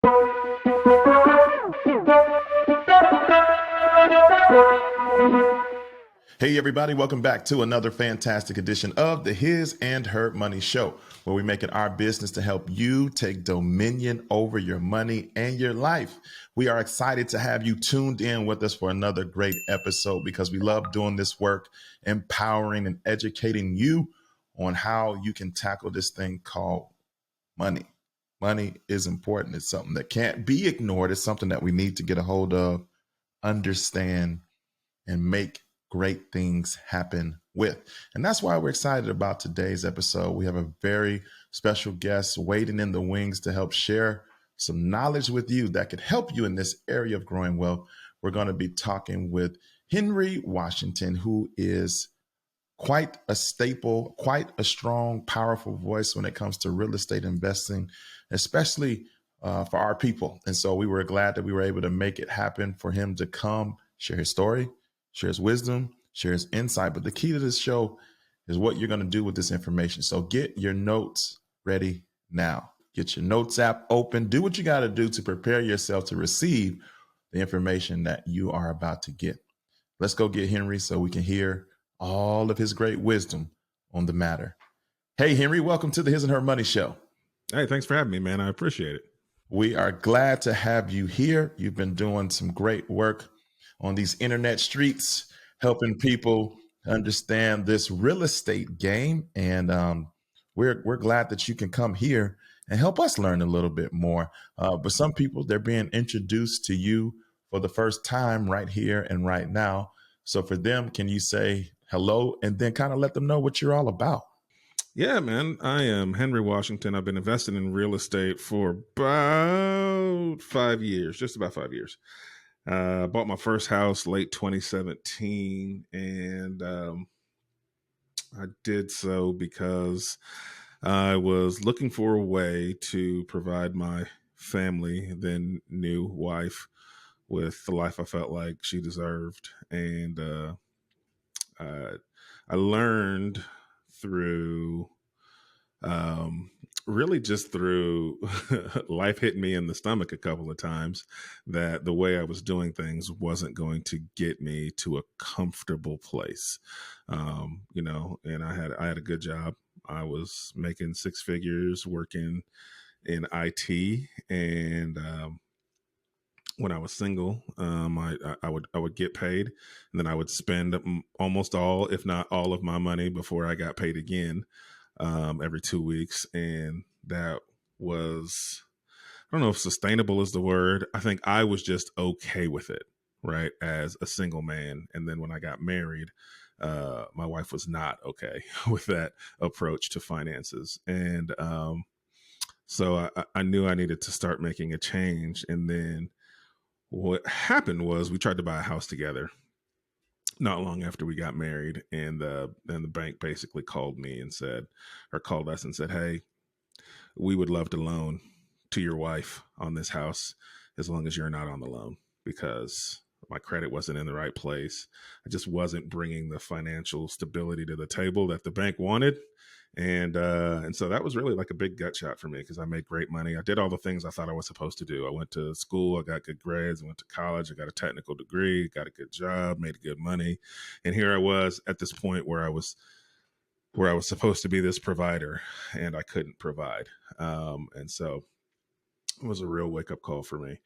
Hey, everybody, welcome back to another fantastic edition of the His and Her Money Show, where we make it our business to help you take dominion over your money and your life. We are excited to have you tuned in with us for another great episode because we love doing this work, empowering and educating you on how you can tackle this thing called money. Money is important. It's something that can't be ignored. It's something that we need to get a hold of, understand, and make great things happen with. And that's why we're excited about today's episode. We have a very special guest waiting in the wings to help share some knowledge with you that could help you in this area of growing wealth. We're going to be talking with Henry Washington, who is quite a staple, quite a strong, powerful voice when it comes to real estate investing, especially for our people. And so we were glad that we were able to make it happen for him to come share his story, share his wisdom, share his insight. But the key to this show is what you're going to do with this information. So get your notes ready now. Get your notes app open. Do what you got to do to prepare yourself to receive the information that you are about to get. Let's go get Henry so we can hear all of his great wisdom on the matter. Hey, Henry, welcome to the His and Her Money Show. Hey, thanks for having me, man. I appreciate it. We are glad to have you here. You've been doing some great work on these internet streets, helping people understand this real estate game. And we're glad that you can come here and help us learn a little bit more. But some people, they're being introduced to you for the first time right here and right now. So for them, can you say hello and then kind of let them know what you're all about? Yeah, man. I am Henry Washington. I've been investing in real estate for about 5 years, just about 5 years. Bought my first house late 2017, and I did so because I was looking for a way to provide my family, then new wife, with the life I felt like she deserved. And I learned through really just through life hitting me in the stomach a couple of times that the way I was doing things wasn't going to get me to a comfortable place. And I had a good job. I was making six figures working in IT, and when I was single, I would get paid, and then I would spend almost all, if not all, of my money before I got paid again every 2 weeks, and that was, I don't know if sustainable is the word. I think I was just okay with it, right, as a single man. And then when I got married, my wife was not okay with that approach to finances, and so I knew I needed to start making a change. And then what happened was we tried to buy a house together not long after we got married, and the bank basically called me and said, or called us and said, "Hey, we would love to loan to your wife on this house as long as you're not on the loan, because my credit wasn't in the right place. I just wasn't bringing the financial stability to the table that the bank wanted." And so that was really like a big gut shot for me, because I made great money. I did all the things I thought I was supposed to do. I went to school, I got good grades, I went to college, I got a technical degree, got a good job, made good money. And here I was at this point where I was supposed to be this provider, and I couldn't provide. And so it was a real wake up call for me.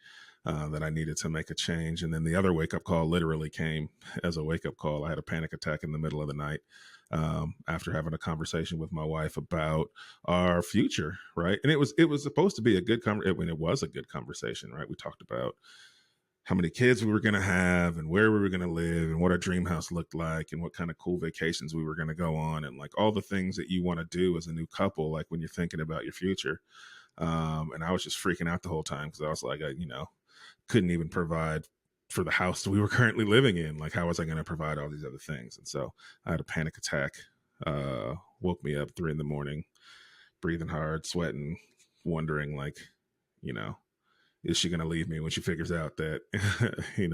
That I needed to make a change. And then the other wake up call literally came as a wake up call. I had a panic attack in the middle of the night after having a conversation with my wife about our future, right? And it was supposed to be a good it was a good conversation, right? We talked about how many kids we were going to have and where we were going to live and what our dream house looked like and what kind of cool vacations we were going to go on, and like all the things that you want to do as a new couple, like when you're thinking about your future. And I was just freaking out the whole time, because I was like, couldn't even provide for the house that we were currently living in. Like, how was I going to provide all these other things? And so I had a panic attack, woke me up 3 a.m, breathing hard, sweating, wondering, like, is she going to leave me when she figures out that, it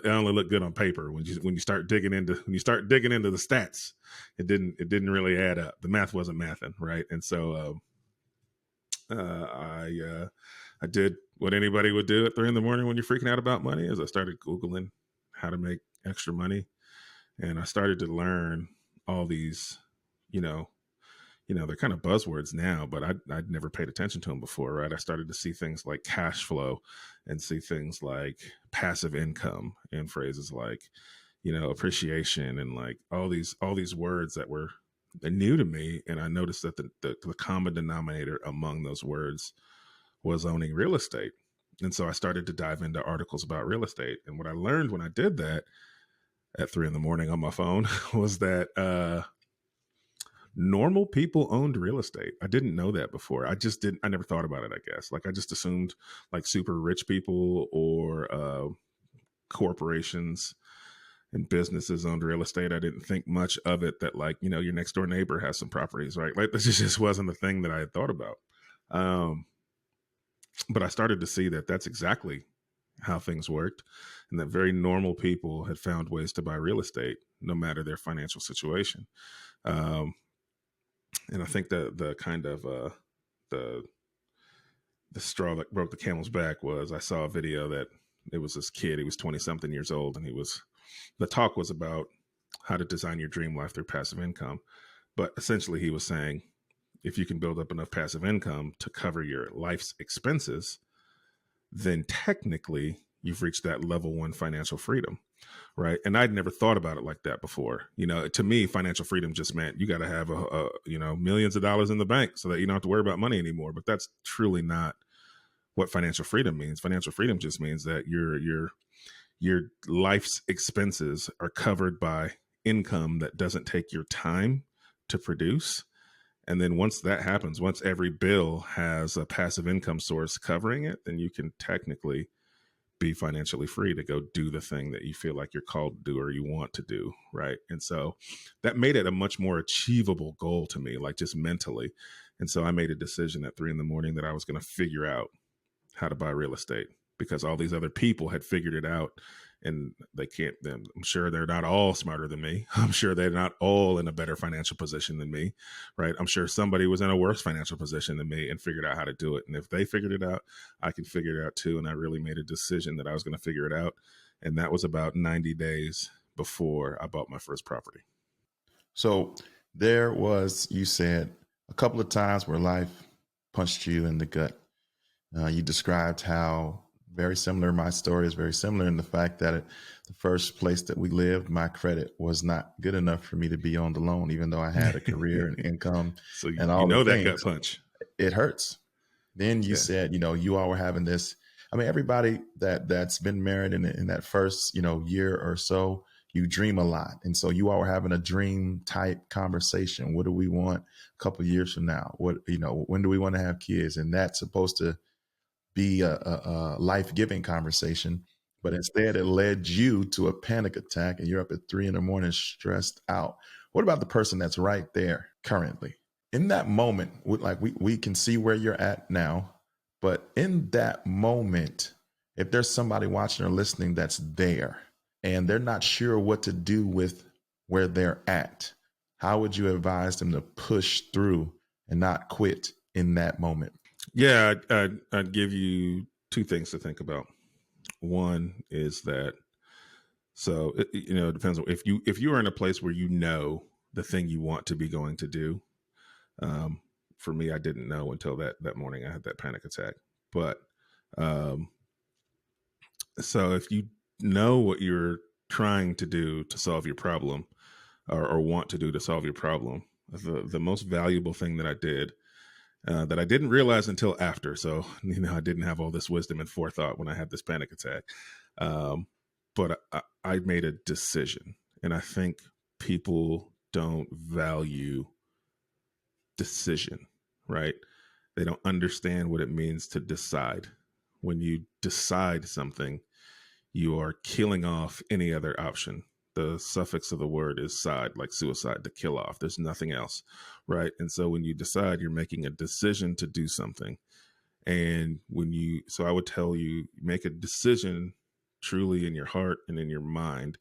only looked good on paper. When you start digging into the stats, it didn't really add up. The math wasn't mathing, right? And so I I did what anybody would do at 3 in the morning when you're freaking out about money, is I started Googling how to make extra money. And I started to learn all these, you know, they're kind of buzzwords now, but I'd never paid attention to them before, right? I started to see things like cash flow and see things like passive income and phrases like, appreciation, and like all these words that were new to me. And I noticed that the common denominator among those words was owning real estate. And so I started to dive into articles about real estate. And what I learned when I did that at 3 in the morning on my phone was that normal people owned real estate. I didn't know that before. I never thought about it, I guess. Like I just assumed like super rich people or corporations and businesses owned real estate. I didn't think much of it that, like, your next door neighbor has some properties, right? Like this just wasn't the thing that I had thought about. But I started to see that that's exactly how things worked, and that very normal people had found ways to buy real estate no matter their financial situation. Um, and I think the kind of the the straw that broke the camel's back was I saw a video that it was this kid. He was 20 something years old, and the talk was about how to design your dream life through passive income. But essentially, he was saying if you can build up enough passive income to cover your life's expenses, then technically you've reached that level one financial freedom, right? And I'd never thought about it like that before. To me, financial freedom just meant you got to have millions of dollars in the bank so that you don't have to worry about money anymore. But that's truly not what financial freedom means. Financial freedom just means that your life's expenses are covered by income that doesn't take your time to produce. And then once that happens, once every bill has a passive income source covering it, then you can technically be financially free to go do the thing that you feel like you're called to do or you want to do, right? And so that made it a much more achievable goal to me, like just mentally. And so I made a decision at 3 in the morning that I was going to figure out how to buy real estate, because all these other people had figured it out, and they can't. I'm sure they're not all smarter than me. I'm sure they're not all in a better financial position than me, right? I'm sure somebody was in a worse financial position than me and figured out how to do it. And if they figured it out, I can figure it out too. And I really made a decision that I was going to figure it out. And that was about 90 days before I bought my first property. So there was, you said, a couple of times where life punched you in the gut. You described how very similar, my story is very similar in the fact that the first place that we lived, my credit was not good enough for me to be on the loan, even though I had a career and income So and all the that gut things. punch. It hurts. Then you Yeah. said, you all were having this. I mean, everybody that's been married in that first, year or so, you dream a lot. And so you all were having a dream type conversation. What do we want a couple of years from now? When do we want to have kids? And that's supposed to be a life-giving conversation, but instead it led you to a panic attack and you're up at 3 in the morning stressed out. What about the person that's right there currently? In that moment, we can see where you're at now, but in that moment, if there's somebody watching or listening that's there and they're not sure what to do with where they're at, how would you advise them to push through and not quit in that moment? Yeah, I'd give you two things to think about. One is that, so it depends on if you are in a place where the thing you want to be going to do. For me, I didn't know until that morning I had that panic attack. But um, so if you know what you're trying to do to solve your problem, or want to do to solve your problem, the most valuable thing that I did, that I didn't realize until after. So, I didn't have all this wisdom and forethought when I had this panic attack. But I made a decision, and I think people don't value decision, right? They don't understand what it means to decide. When you decide something, you are killing off any other option. The suffix of the word is side, like suicide, to kill off. There's nothing else, right? And so when you decide, you're making a decision to do something. And so I would tell you, make a decision truly in your heart and in your mind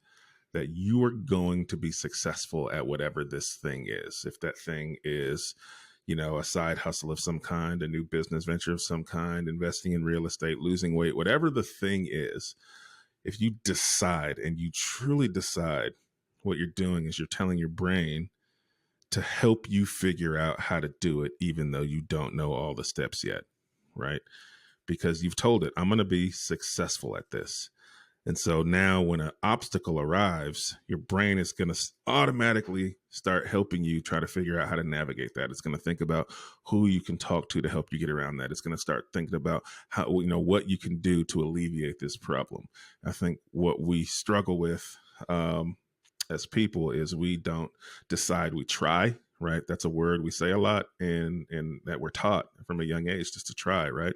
that you are going to be successful at whatever this thing is. If that thing is, a side hustle of some kind, a new business venture of some kind, investing in real estate, losing weight, whatever the thing is, if you decide and you truly decide, what you're doing is you're telling your brain to help you figure out how to do it, even though you don't know all the steps yet, right? Because you've told it, I'm going to be successful at this. And so now when an obstacle arrives, your brain is going to automatically start helping you try to figure out how to navigate that. It's going to think about who you can talk to help you get around that. It's going to start thinking about how, what you can do to alleviate this problem. I think what we struggle with as people is we don't decide, we try, right? That's a word we say a lot and that we're taught from a young age, just to try, right?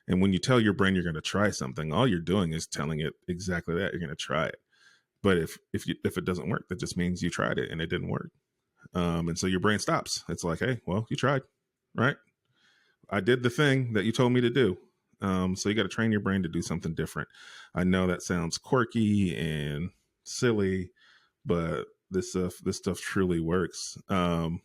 And when you tell your brain you're going to try something, all you're doing is telling it exactly that. You're going to try it. But if it doesn't work, that just means you tried it and it didn't work. And so your brain stops. It's like, hey, well, you tried, right? I did the thing that you told me to do. So you got to train your brain to do something different. I know that sounds quirky and silly, but this stuff truly works. And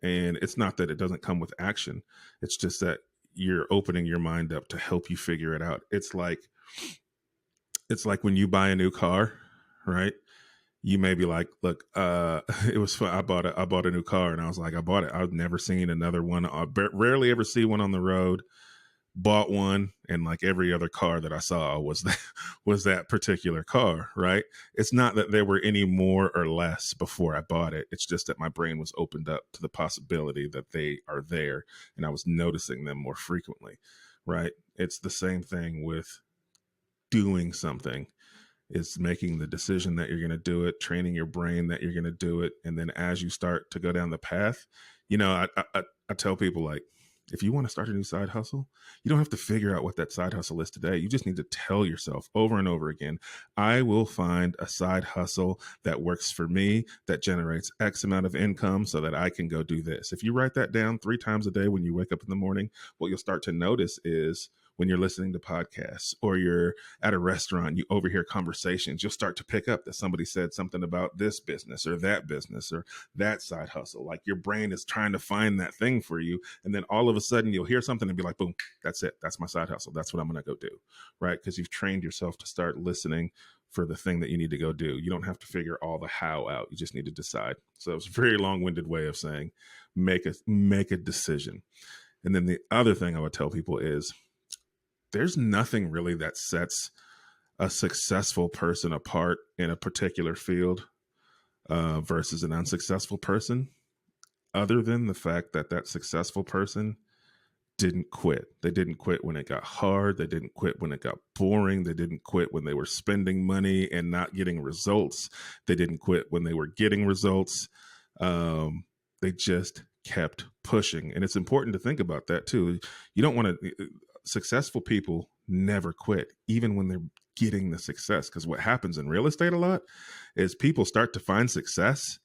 it's not that it doesn't come with action. It's just that you're opening your mind up to help you figure it out. It's like when you buy a new car, right? You may be like, look, it was fun. I bought a new car, and I was like, I bought it. I've never seen another one. I rarely ever see one on the road. Bought one, and like every other car that I saw was that particular car, right? It's not that there were any more or less before I bought it. It's just that my brain was opened up to the possibility that they are there, and I was noticing them more frequently, right? It's the same thing with doing something. Is making the decision that you're going to do it, training your brain that you're going to do it, and then as you start to go down the path, I tell people, like, if you want to start a new side hustle, you don't have to figure out what that side hustle is today. You just need to tell yourself over and over again, I will find a side hustle that works for me, that generates X amount of income so that I can go do this. If you write that down 3 times a day when you wake up in the morning, what you'll start to notice is when you're listening to podcasts or you're at a restaurant, you overhear conversations, you'll start to pick up that somebody said something about this business or that side hustle. Like your brain is trying to find that thing for you. And then all of a sudden you'll hear something and be like, boom, that's it. That's my side hustle. That's what I'm going to go do. Right. Because you've trained yourself to start listening for the thing that you need to go do. You don't have to figure all the how out. You just need to decide. So it's a very long-winded way of saying make a decision. And then the other thing I would tell people is there's nothing really that sets a successful person apart in a particular field versus an unsuccessful person, other than the fact that that successful person didn't quit. They didn't quit when it got hard. They didn't quit when it got boring. They didn't quit when they were spending money and not getting results. They didn't quit when they were getting results. They just kept pushing. And it's important to think about that too. You don't want to, successful people never quit, even when they're getting the success. Because what happens in real estate a lot is people start to find success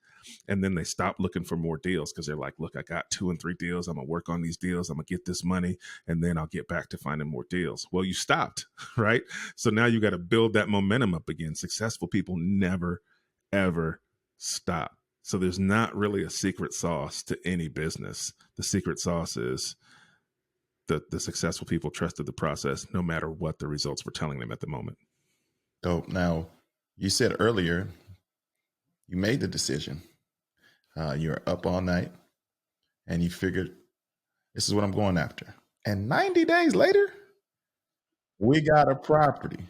and then they stop looking for more deals because they're like, look, I got 2 and 3 deals. I'm going to work on these deals. I'm going to get this money and then I'll get back to finding more deals. Well, you stopped, right? So now you got to build that momentum up again. Successful people never, ever stop. So there's not really a secret sauce to any business. The secret sauce is the successful people trusted the process no matter what the results were telling them at the moment. So now, you said earlier, you made the decision. You're up all night and you figured, this is what I'm going after. And 90 days later, we got a property.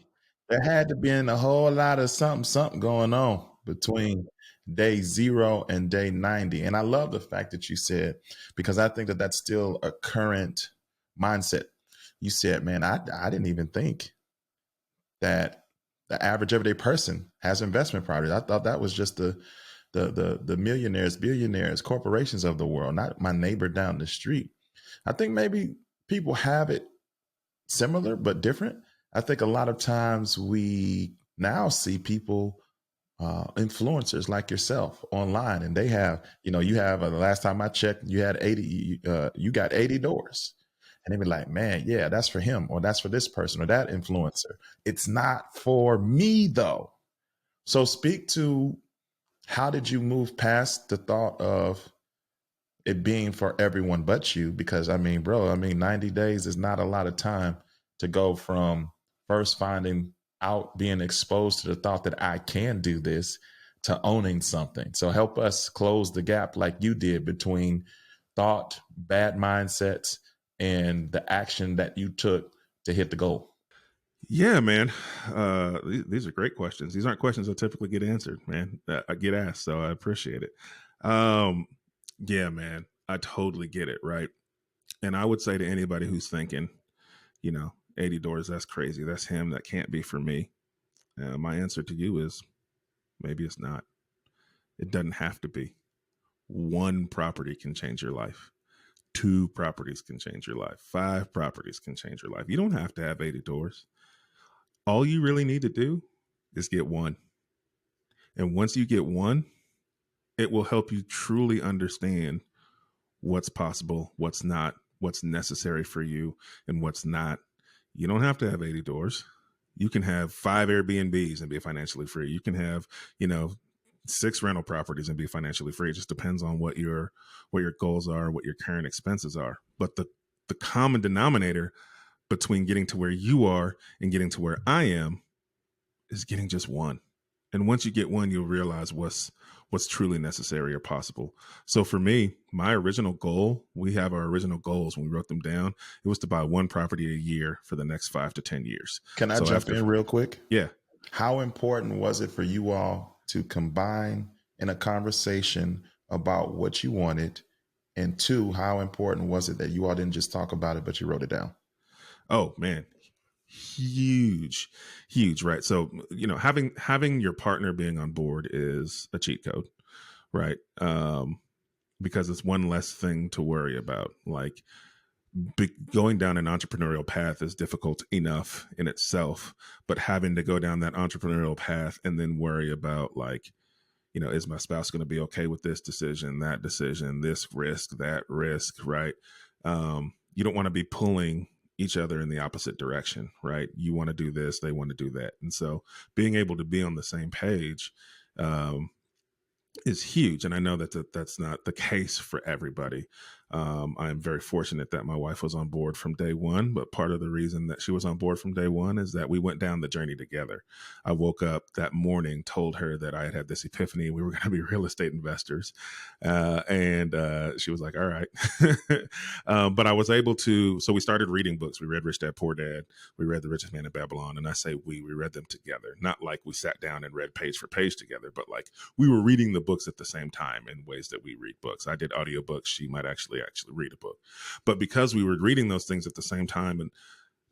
There had to be a whole lot of something going on between day 0 and day 90. And I love the fact that you said, because I think that that's still a current mindset. You said, man, I didn't even think that the average everyday person has investment properties. I thought that was just the millionaires, billionaires, corporations of the world, not my neighbor down the street. I think maybe people have it similar but different. I think a lot of times we now see people, influencers like yourself online, and they have, you have, the last time I checked, you had 80, you got 80 doors. And they be like, man, yeah, that's for him, or that's for this person, or that influencer. It's not for me though. So speak to, how did you move past the thought of, it being for everyone but you, because I mean, bro, I mean, 90 days is not a lot of time to go from first finding out, being exposed to the thought that I can do this, to owning something. So help us close the gap like you did between thought, bad mindsets, and the action that you took to hit the goal. Yeah, man. These are great questions. These aren't questions I typically get answered, man. I get asked, so I appreciate it. Um, yeah, man. I totally get it, right? And I would say to anybody who's thinking, 80 doors, that's crazy. That's him. That can't be for me. My answer to you is maybe it's not. It doesn't have to be. One property can change your life. Two properties can change your life. Five properties can change your life. You don't have to have 80 doors. All you really need to do is get one. And once you get one, it will help you truly understand what's possible, what's not, what's necessary for you, and what's not. You don't have to have 80 doors. You can have 5 Airbnbs and be financially free. You can have, 6 rental properties and be financially free. It just depends on what your goals are, what your current expenses are. But the common denominator between getting to where you are and getting to where I am is getting just one. And once you get one, you'll realize what's truly necessary or possible. So for me, my original goal, we have our original goals when we wrote them down, it was to buy one property a year for the next 5 to 10 years. Can I So jump after, in real quick? yeah. How important was it for you all to combine in a conversation about what you wanted? And two, how important was it that you all didn't just talk about it, but you wrote it down? Oh man, huge, right? So, having your partner being on board is a cheat code, right? Because it's one less thing to worry about. Like, going down an entrepreneurial path is difficult enough in itself, but having to go down that entrepreneurial path and then worry about, like, is my spouse going to be okay with this decision, that decision, this risk, that risk, right? You don't want to be pulling each other in the opposite direction, right? You want to do this, they want to do that. And so being able to be on the same page, is huge. And I know that's not the case for everybody. I am very fortunate that my wife was on board from day one, but part of the reason that she was on board from day one is that we went down the journey together. I woke up that morning, told her that I had this epiphany. We were going to be real estate investors. And she was like, all right. But I was able to, so we started reading books. We read Rich Dad, Poor Dad. We read The Richest Man in Babylon. And I say we read them together, not like we sat down and read page for page together, but like we were reading the books at the same time in ways that we read books. I did audiobooks. She might actually read a book. But because we were reading those things at the same time, and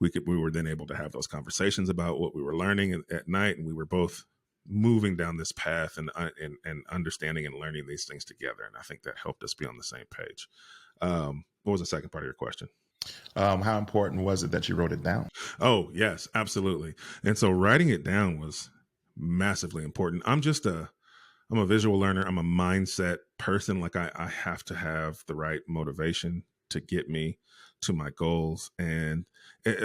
we were then able to have those conversations about what we were learning at night, and we were both moving down this path and understanding and learning these things together. And I think that helped us be on the same page. What was the second part of your question? How important was it that you wrote it down? Oh, yes, absolutely. And so writing it down was massively important. I'm a visual learner. I'm a mindset person. Like, I have to have the right motivation to get me to my goals. And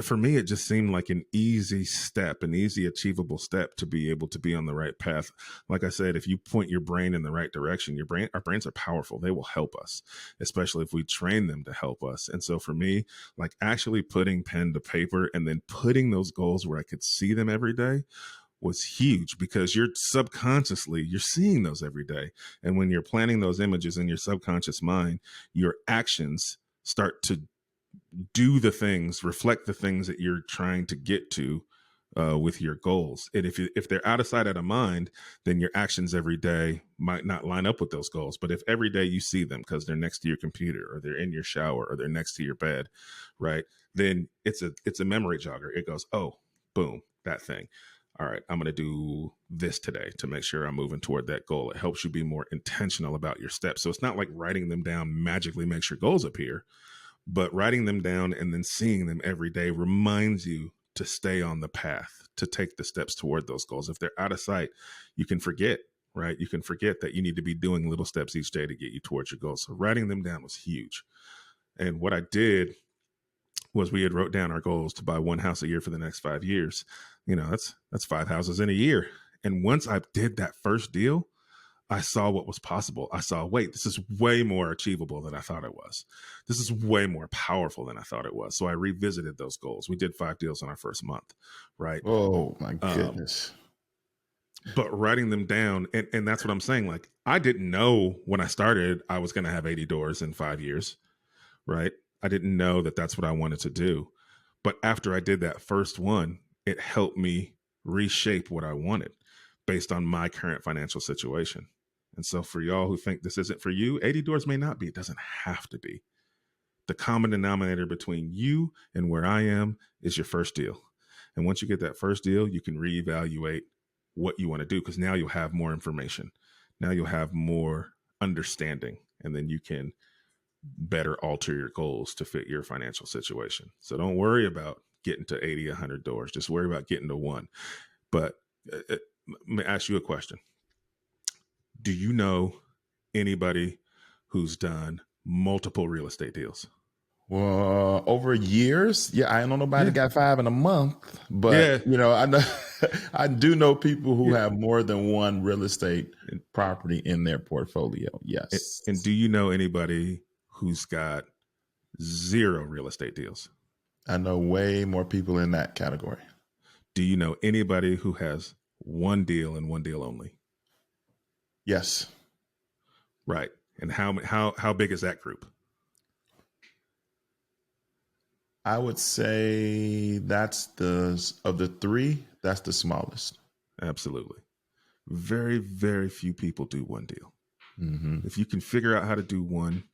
for me, it just seemed like an easy step, an easy achievable step to be able to be on the right path. Like I said, if you point your brain in the right direction, our brains are powerful. They will help us, especially if we train them to help us. And so for me, like, actually putting pen to paper and then putting those goals where I could see them every day was huge, because you're seeing those every day. And when you're planning those images in your subconscious mind, your actions start to reflect the things that you're trying to get to with your goals. And if they're out of sight, out of mind, then your actions every day might not line up with those goals. But if every day you see them because they're next to your computer, or they're in your shower, or they're next to your bed, right, then it's a memory jogger. It goes, oh, boom, that thing. All right, I'm going to do this today to make sure I'm moving toward that goal. It helps you be more intentional about your steps. So it's not like writing them down magically makes your goals appear, but writing them down and then seeing them every day reminds you to stay on the path, to take the steps toward those goals. If they're out of sight, you can forget, right? You can forget that you need to be doing little steps each day to get you towards your goals. So writing them down was huge. And what I did was, we had wrote down our goals to buy one house a year for the next 5 years. That's 5 houses in a year. And once I did that first deal, I saw what was possible. I saw, wait, this is way more achievable than I thought it was. This is way more powerful than I thought it was. So I revisited those goals. We did 5 deals in our first month, right? Oh my Um, goodness. but writing them down, and that's what I'm saying. Like, I didn't know when I started I was going to have 80 doors in 5 years, right? I didn't know that that's what I wanted to do. But after I did that first one, it helped me reshape what I wanted based on my current financial situation. And so for y'all who think this isn't for you, 80 doors may not be. It doesn't have to be. The common denominator between you and where I am is your first deal. And once you get that first deal, you can reevaluate what you want to do, because now you'll have more information. Now you'll have more understanding, and then you can better alter your goals to fit your financial situation. So don't worry about getting to 80, 100 doors. Just worry about getting to one. But let me ask you a question. Do you know anybody who's done multiple real estate deals? Well, over years, yeah, I don't know nobody Yeah. got 5 in a month, but Yeah. I know I do know people who Yeah. have more than one real estate And, property in their portfolio. and Yes, do you know anybody who's got 0 real estate deals? I know way more people in that category. Do you know anybody who has 1 deal and 1 deal only? Yes, Right. And how big is that group? I would say that's of the three, that's the smallest. Absolutely. Very, very few people do 1 deal. Mm-hmm. If you can figure out how to do one,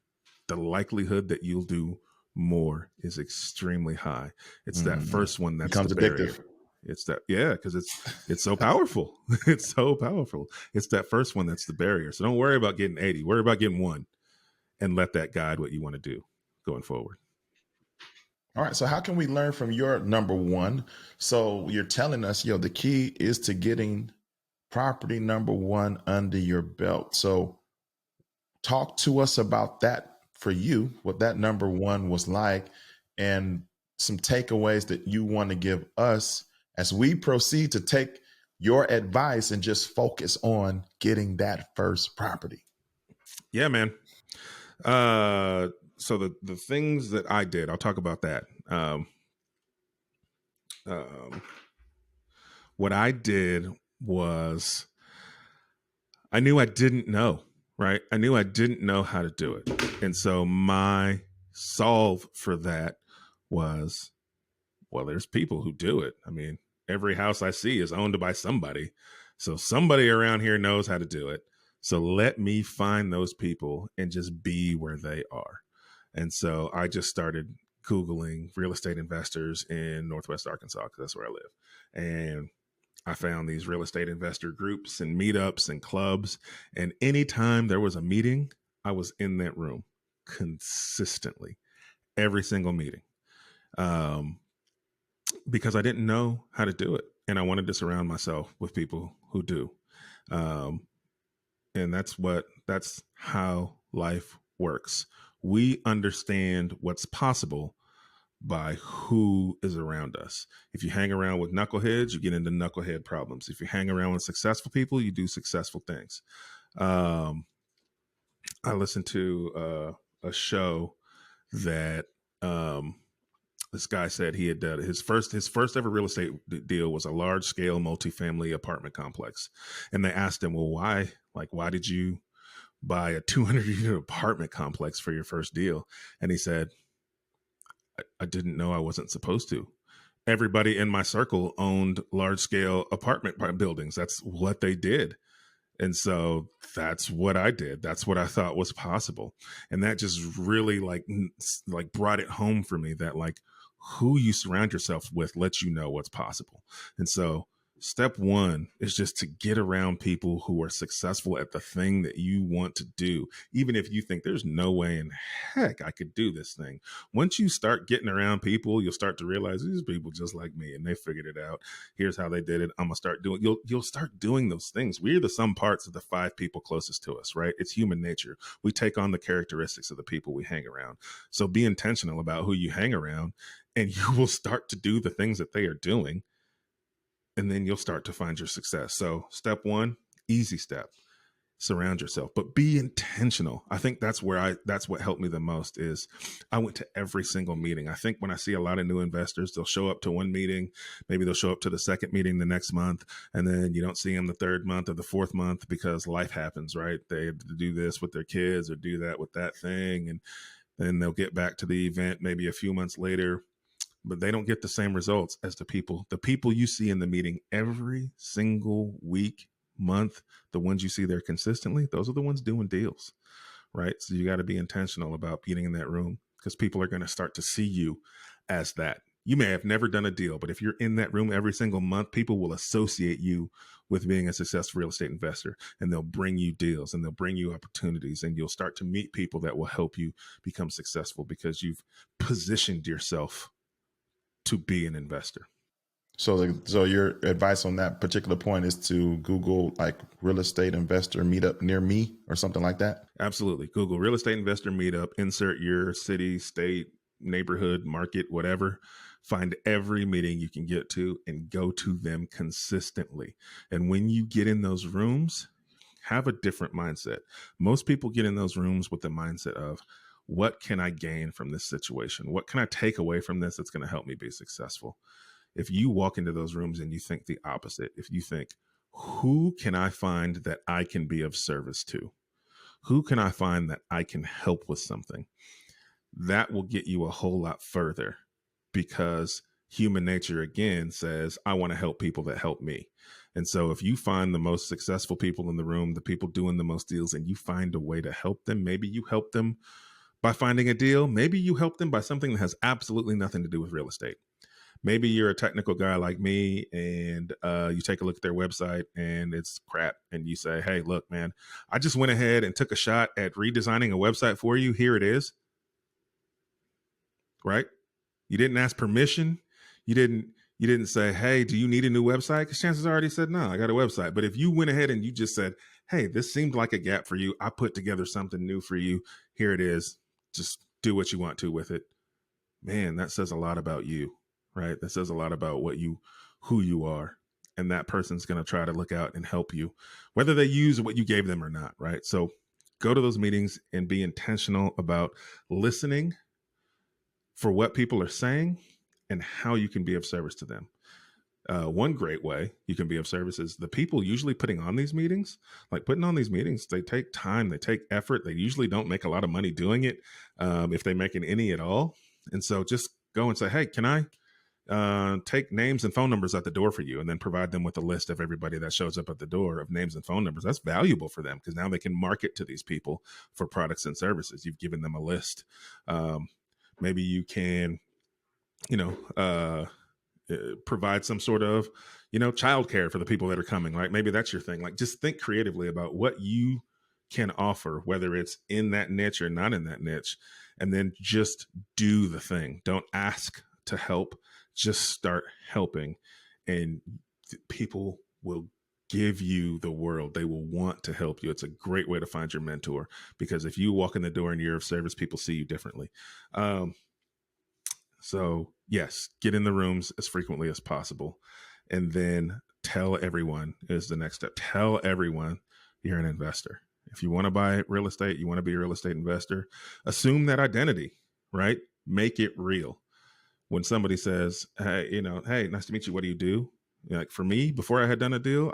the likelihood that you'll do more is extremely high. It's that Mm-hmm. first one that's the Becomes barrier. addictive. It's that, yeah, because it's so powerful. It's so powerful. It's that first one that's the barrier. So don't worry about getting 80. Worry about getting one, and let that guide what you want to do going forward. All right. So how can we learn from your number one? So you're telling us, the key is to getting property number one under your belt. So talk to us about that for you, what that number one was like, and some takeaways that you want to give us as we proceed to take your advice and just focus on getting that first property. Yeah, man. So the things that I did, I'll talk about that. Um, what I did was, I knew I didn't know, right? I knew I didn't know how to do it. And so my solve for that was, well, there's people who do it. I mean, every house I see is owned by somebody. So somebody around here knows how to do it. So let me find those people and just be where they are. And so I just started Googling real estate investors in Northwest Arkansas, because that's where I live. And I found these real estate investor groups and meetups and clubs. And anytime there was a meeting, I was in that room consistently, every single meeting, um, because I didn't know how to do it. And I wanted to surround myself with people who do. Um, and that's how life works. We understand what's possible by who is around us. If you hang around with knuckleheads, you get into knucklehead problems. If you hang around with successful people, you do successful things. Um, I listened to a show that this guy said he had done his first ever real estate deal was a large scale multifamily apartment complex, and they asked him, well, why did you buy a 200 unit apartment complex for your first deal? And he said, I didn't know I wasn't supposed to. Everybody in my circle owned large scale apartment buildings. That's what they did. And so that's what I did. That's what I thought was possible. And that just really like brought it home for me that like who you surround yourself with lets you know what's possible. And so step one is just to get around people who are successful at the thing that you want to do, even if you think there's no way in heck I could do this thing. Once you start getting around people, you'll start to realize these people just like me and they figured it out. Here's how they did it. I'm gonna start doing. You'll start doing those things. We're the sum parts of the 5 people closest to us, right? It's human nature. We take on the characteristics of the people we hang around. So be intentional about who you hang around, and you will start to do the things that they are doing, and then you'll start to find your success. So step one, easy step. surround yourself, but be intentional. I think that's what helped me the most is I went to every single meeting. I think when I see a lot of new investors, they'll show up to one meeting, maybe they'll show up to the second meeting the next month, and then you don't see them the third month or the fourth month because life happens, right? They have to do this with their kids or do that with that thing, and then they'll get back to the event maybe a few months later, but they don't get the same results as the people you see in the meeting every single week, month, the ones you see there consistently. Those are the ones doing deals, right? So you got to be intentional about getting in that room because people are going to start to see you as that. You may have never done a deal, but if you're in that room every single month, people will associate you with being a successful real estate investor, and they'll bring you deals and they'll bring you opportunities, and you'll start to meet people that will help you become successful because you've positioned yourself to be an investor. So your advice on that particular point is to Google like real estate investor meetup near me or something like that? Absolutely. Google real estate investor meetup, insert your city, state, neighborhood, market, whatever. Find every meeting you can get to and go to them consistently. And when you get in those rooms, have a different mindset. Most people get in those rooms with the mindset of, what can I gain from this situation? What can I take away from this that's going to help me be successful? If you walk into those rooms and you think the opposite, if you think, who can I find that I can be of service to? Who can I find that I can help with something? That will get you a whole lot further because human nature, again, says, I want to help people that help me. And so if you find the most successful people in the room, the people doing the most deals, and you find a way to help them, maybe you help them by finding a deal. Maybe you help them by something that has absolutely nothing to do with real estate. Maybe you're a technical guy like me and you take a look at their website and it's crap. And you say, hey, look, man, I just went ahead and took a shot at redesigning a website for you. Here it is. Right? You didn't ask permission. You didn't say, hey, do you need a new website? Because chances are already said, no, I got a website. But if you went ahead and you just said, hey, this seemed like a gap for you. I put together something new for you. Here it is. Just do what you want to with it. Man, that says a lot about you, right? That says a lot about who you are. And that person's going to try to look out and help you, whether they use what you gave them or not, right? So go to those meetings and be intentional about listening for what people are saying and how you can be of service to them. One great way you can be of service is the people usually putting on these meetings, they take time, they take effort. They usually don't make a lot of money doing it, if they make any at all. And so just go and say, hey, can I take names and phone numbers at the door for you, and then provide them with a list of everybody that shows up at the door of names and phone numbers. That's valuable for them because now they can market to these people for products and services. You've given them a list. Maybe you can, you know, provide some sort of, childcare for the people that are coming, right? Maybe that's your thing. Like, just think creatively about what you can offer, whether it's in that niche or not in that niche, and then just do the thing. Don't ask to help, just start helping, and people will give you the world. They will want to help you. It's a great way to find your mentor, because if you walk in the door and you're of service, people see you differently. So yes, get in the rooms as frequently as possible. And then tell everyone is the next step. Tell everyone you're an investor. If you want to buy real estate, you want to be a real estate investor, assume that identity, right? Make it real. When somebody says, hey, hey, nice to meet you. What do you do? Like, for me, before I had done a deal,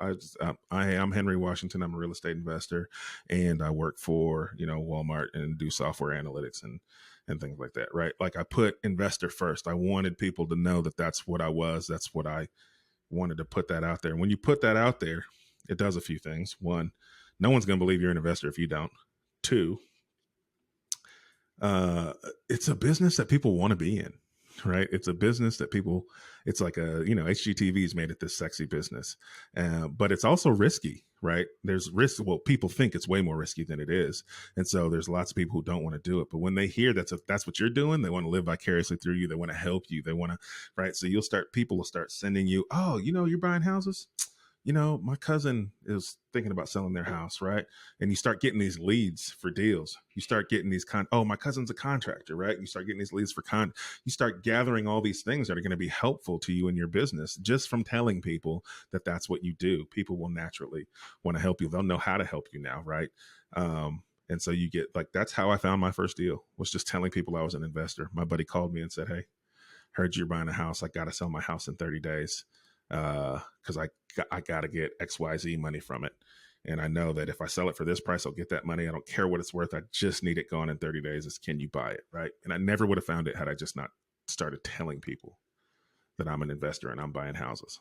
I'm Henry Washington. I'm a real estate investor, and I work for, Walmart and do software analytics and things like that, right? Like, I put investor first. I wanted people to know that that's what I was. That's what I wanted to put that out there. And when you put that out there, it does a few things. One, no one's going to believe you're an investor if you don't. Two, it's a business that people want to be in, right? It's a business that it's like HGTV's made it this sexy business, but it's also risky, right? There's risk. Well, people think it's way more risky than it is. And so there's lots of people who don't want to do it. But when they hear that's what you're doing, they want to live vicariously through you. They want to help you. They want to, right? So people will start sending you, oh, you're buying houses. my cousin is thinking about selling their house, right? And you start getting these leads for deals. You start getting these oh, my cousin's a contractor, right? You start getting these leads for you start gathering all these things that are going to be helpful to you in your business just from telling people that that's what you do. People will naturally want to help you. They'll know how to help you now, right? And so you get like, that's how I found my first deal, was just telling people I was an investor. My buddy called me and said, "Hey, heard you're buying a house. I got to sell my house in 30 days because I got to get XYZ money from it. And I know that if I sell it for this price, I'll get that money. I don't care what it's worth. I just need it gone in 30 days. It's, can you buy it?" Right. And I never would have found it had I just not started telling people that I'm an investor and I'm buying houses.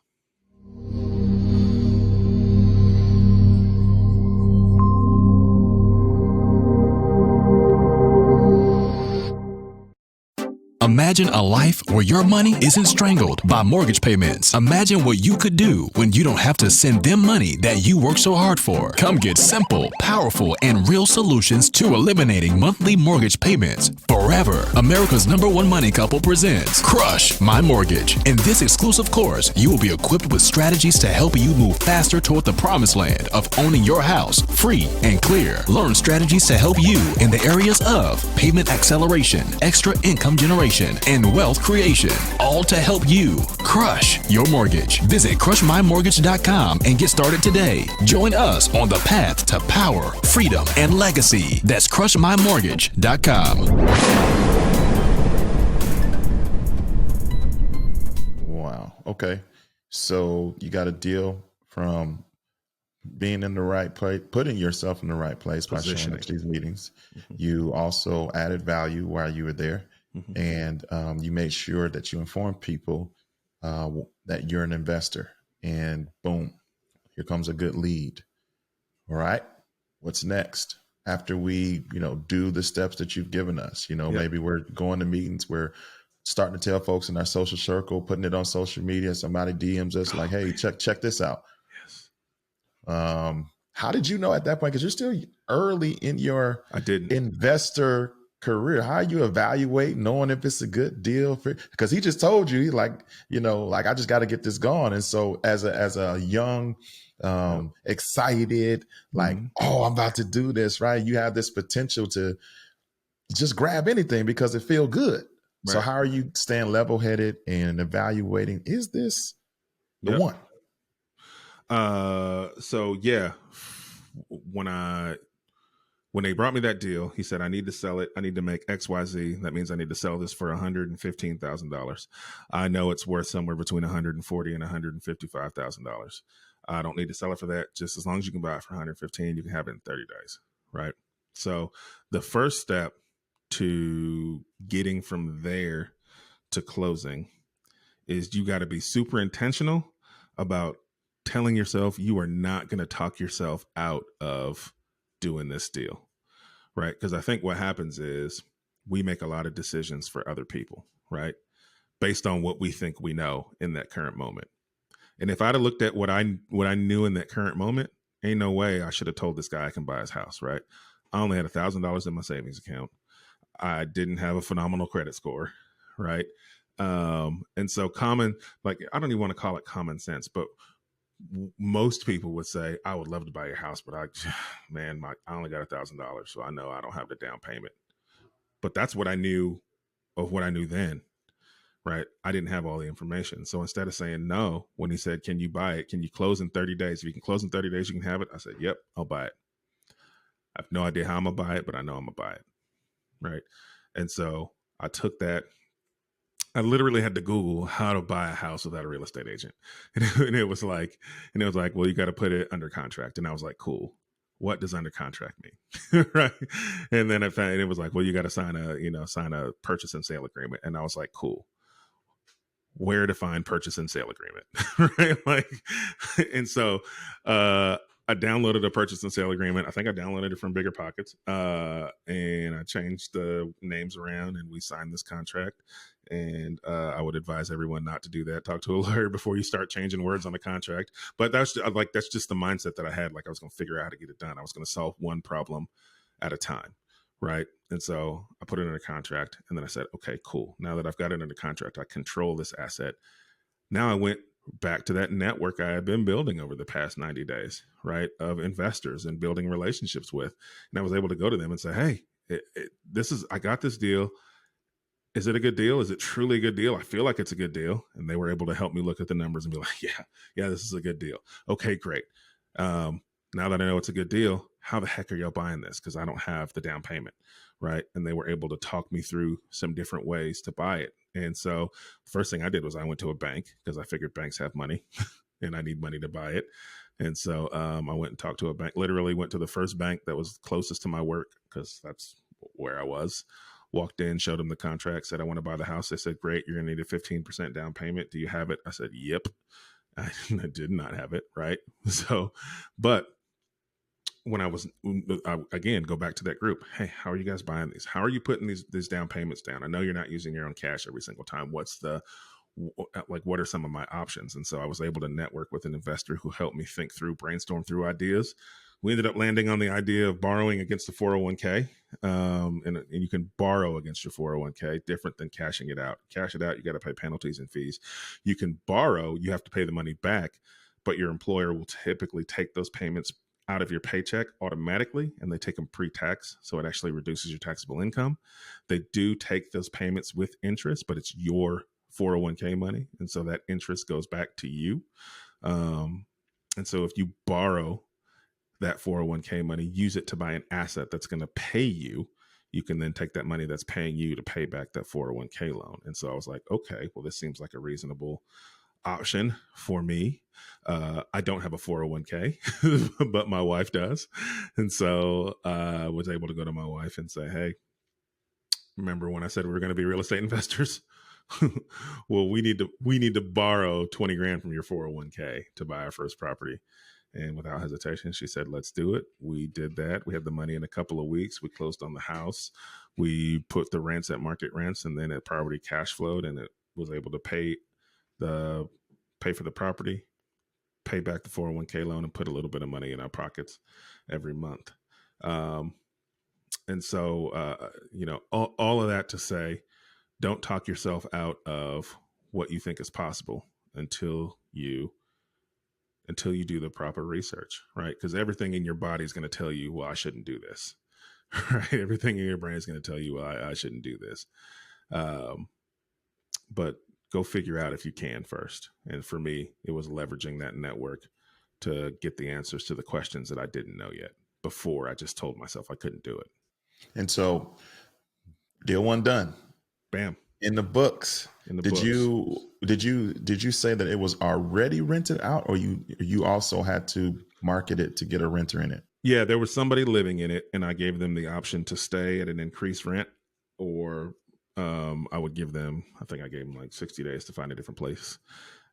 Imagine a life where your money isn't strangled by mortgage payments. Imagine what you could do when you don't have to send them money that you work so hard for. Come get simple, powerful, and real solutions to eliminating monthly mortgage payments forever. America's #1 money couple presents Crush My Mortgage. In this exclusive course, you will be equipped with strategies to help you move faster toward the promised land of owning your house free and clear. Learn strategies to help you in the areas of payment acceleration, extra income generation, and wealth creation, all to help you crush your mortgage. Visit crushmymortgage.com and get started today. Join us on the path to power, freedom, and legacy. That's crushmymortgage.com. Wow. Okay. So you got a deal from being in the right place, putting yourself in the right place by showing up to these meetings. Mm-hmm. You also added value while you were there. Mm-hmm. And you made sure that you informed people that you're an investor. And boom, here comes a good lead. All right, what's next? After we, do the steps that you've given us, Yep. Maybe we're going to meetings, we're starting to tell folks in our social circle, putting it on social media. Somebody DMs us like, "Hey, check this out." Yes. How did you know at that point? Because you're still early in your investor career. How you evaluate knowing if it's a good deal for? Because he just told you, he's like, I just got to get this going. And so as a young, excited, like, oh, I'm about to do this, right? You have this potential to just grab anything because it feels good. Right. So how are you staying level-headed and evaluating, is this the one? So yeah, when they brought me that deal, he said, "I need to sell it. I need to make XYZ. That means I need to sell this for $115,000. I know it's worth somewhere between $140,000 and $155,000. I don't need to sell it for that. Just as long as you can buy it for $115,000, you can have it in 30 days." Right. So the first step to getting from there to closing is you got to be super intentional about telling yourself you are not going to talk yourself out of doing this deal, right? Because I think what happens is we make a lot of decisions for other people, right? Based on what we think we know in that current moment. And if I'd have looked at what I knew in that current moment, ain't no way I should have told this guy I can buy his house, right? I only had $1,000 in my savings account. I didn't have a phenomenal credit score, right? And so I don't even want to call it common sense, but most people would say, "I would love to buy your house, but I only got $1,000, so I know I don't have the down payment." But that's what I knew of what I knew then, right? I didn't have all the information. So instead of saying no, when he said, "Can you buy it? Can you close in 30 days? If you can close in 30 days, you can have it." I said, "Yep, I'll buy it." I have no idea how I'm gonna buy it, but I know I'm gonna buy it, right? And so I took that. I literally had to Google how to buy a house without a real estate agent. And it was like, well, you got to put it under contract. And I was like, cool. What does under contract mean? Right. And then I found it was like, well, you got to sign a purchase and sale agreement. And I was like, cool. Where to find purchase and sale agreement? Right. And so, I downloaded a purchase and sale agreement. I think I downloaded it from Bigger Pockets, and I changed the names around, and we signed this contract. And I would advise everyone not to do that. Talk to a lawyer before you start changing words on the contract. But that's just the mindset that I had. Like, I was going to figure out how to get it done. I was going to solve one problem at a time, right? And so I put it in a contract, and then I said, okay, cool. Now that I've got it under contract, I control this asset. Now I went back to that network I had been building over the past 90 days, right, of investors and building relationships with. And I was able to go to them and say, hey, I got this deal. Is it a good deal? Is it truly a good deal? I feel like it's a good deal. And they were able to help me look at the numbers and be like, yeah, this is a good deal. Okay, great. Now that I know it's a good deal, how the heck are y'all buying this? Because I don't have the down payment, right? And they were able to talk me through some different ways to buy it. And so the first thing I did was I went to a bank because I figured banks have money and I need money to buy it. And so I went and talked to a bank, literally went to the first bank that was closest to my work because that's where I was. Walked in, showed them the contract, said, I want to buy the house. They said, great, you're going to need a 15% down payment. Do you have it? I said, yep. I did not have it, right? So, but when I again, go back to that group. Hey, how are you guys buying these? How are you putting these down payments down? I know you're not using your own cash every single time. What are some of my options? And so I was able to network with an investor who helped me think through, brainstorm through ideas. We ended up landing on the idea of borrowing against the 401k. And you can borrow against your 401k, different than cashing it out. Cash it out, you got to pay penalties and fees. You can borrow, you have to pay the money back, but your employer will typically take those payments out of your paycheck automatically, and they take them pre-tax. So it actually reduces your taxable income. They do take those payments with interest, but it's your 401k money. And so that interest goes back to you. And so if you borrow that 401k money, use it to buy an asset that's going to pay you, you can then take that money that's paying you to pay back that 401k loan. And so I was like, okay, well, this seems like a reasonable option for me. I don't have a 401k, but my wife does. And so I was able to go to my wife and say, hey, remember when I said we were going to be real estate investors? Well, we need to borrow 20 grand from your 401k to buy our first property. And without hesitation, she said, let's do it. We did that. We had the money in a couple of weeks. We closed on the house. We put the rents at market rents, and then it property cash flowed, and it was able to pay for the property, pay back the 401k loan, and put a little bit of money in our pockets every month. And so, all of that to say, don't talk yourself out of what you think is possible until you do the proper research, right? Because everything in your body is going to tell you, well, I shouldn't do this, right? Everything in your brain is going to tell you, well, I shouldn't do this. But go figure out if you can first. And for me, it was leveraging that network to get the answers to the questions that I didn't know yet before I just told myself I couldn't do it. And so deal one done. Bam. In the books. Did you say that it was already rented out, or you also had to market it to get a renter in it? Yeah, there was somebody living in it, and I gave them the option to stay at an increased rent, or I would give them, I think I gave them like 60 days to find a different place.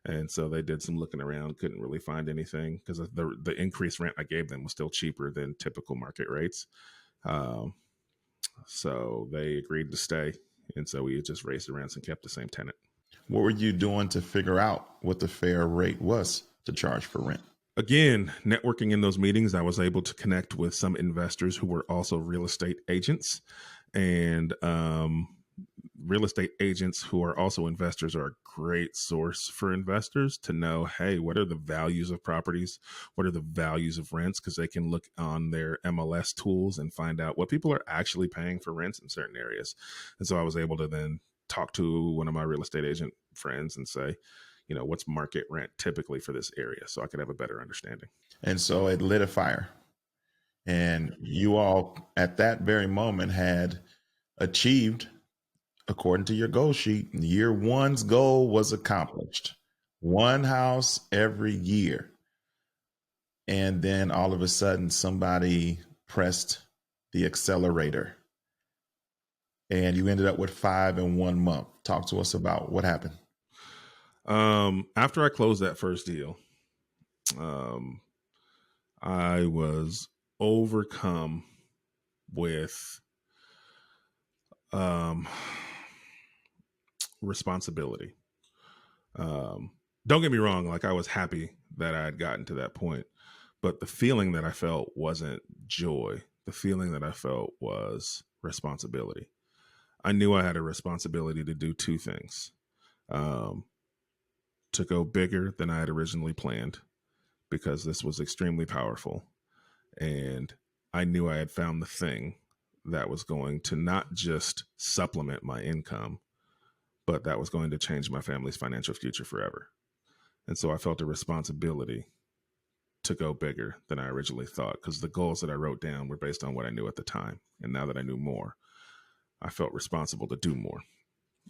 And so they did some looking around, couldn't really find anything because the increased rent I gave them was still cheaper than typical market rates. So they agreed to stay. And so we just raised the rents and kept the same tenant. What were you doing to figure out what the fair rate was to charge for rent? Again, networking in those meetings, I was able to connect with some investors who were also real estate agents. And real estate agents who are also investors are a great source for investors to know, hey, what are the values of properties? What are the values of rents? Because they can look on their MLS tools and find out what people are actually paying for rents in certain areas. And so I was able to then talk to one of my real estate agent friends and say, what's market rent typically for this area, so I could have a better understanding. And so it lit a fire. And you all at that very moment had achieved, according to your goal sheet, year one's goal was accomplished. One house every year. And then all of a sudden somebody pressed the accelerator and you ended up with 5 in 1 month. Talk to us about what happened. After I closed that first deal, I was overcome with responsibility. Don't get me wrong, like I was happy that I had gotten to that point, but the feeling that I felt wasn't joy. The feeling that I felt was responsibility. I knew I had a responsibility to do two things. to go bigger than I had originally planned because this was extremely powerful. And I knew I had found the thing that was going to not just supplement my income, but that was going to change my family's financial future forever. And so I felt a responsibility to go bigger than I originally thought, because the goals that I wrote down were based on what I knew at the time. And now that I knew more, I felt responsible to do more.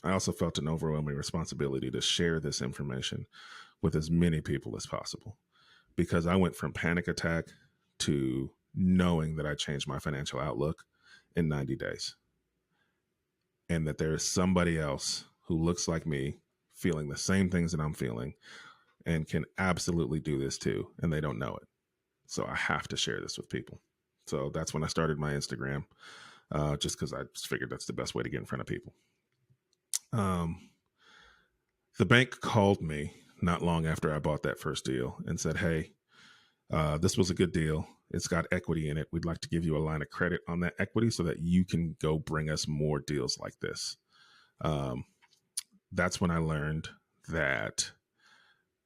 I also felt an overwhelming responsibility to share this information with as many people as possible, because I went from panic attack to knowing that I changed my financial outlook in 90 days. And that there is somebody else who looks like me, feeling the same things that I'm feeling, and can absolutely do this too. And they don't know it. So I have to share this with people. So that's when I started my Instagram, just because I just figured that's the best way to get in front of people. The bank called me not long after I bought that first deal and said, hey, this was a good deal. It's got equity in it. We'd like to give you a line of credit on that equity so that you can go bring us more deals like this. That's when I learned that